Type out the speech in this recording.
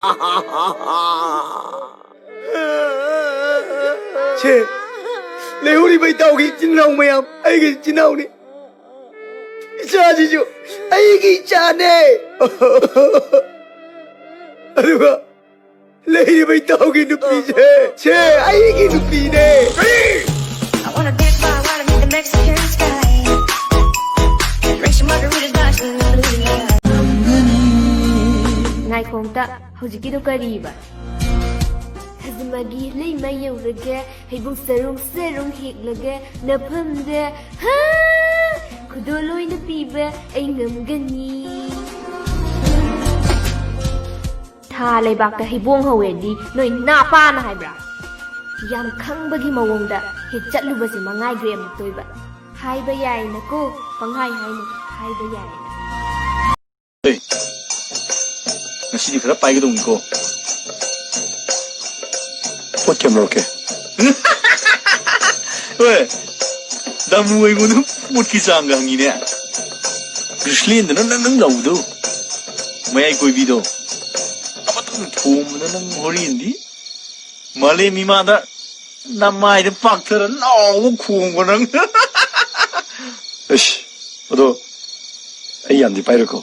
Che, lấy hũ đi bay tàu cái chín rồng mày không? Ai cái chín rồng đi? Cha gì chứ? Ai cái cha này? Đúng không? Lấy đi bay tàu cái nụ bì che, che, ai cái nụ bì này? Ngay không ta, hồi chỉ đâu cái gì vậy? Hazmagi lấy mai yêu lगे, hay bung serong hik lगे, napam de, ha, kudoloy na piba ay ngam gani. Tha lay bak ta hay buông hầu đi, noi na pa na hay bra. Yam khang bagi mawong da, hit chat lu ba si mangai gram toy ba. Hai ba yai na ko, pang hai na, hai ba yai na. Hey, nasi di kerap pagi dong ko. What camera okay? Weh, dah mulai guna mood kisah anggang ini ya. Grislin tu nang lau tu, mai koi video. Apa tu thom nang hori ini? Malay mima dah namai de pak ter nau khung ko nang. Ish, aduh, ayam di payah ko.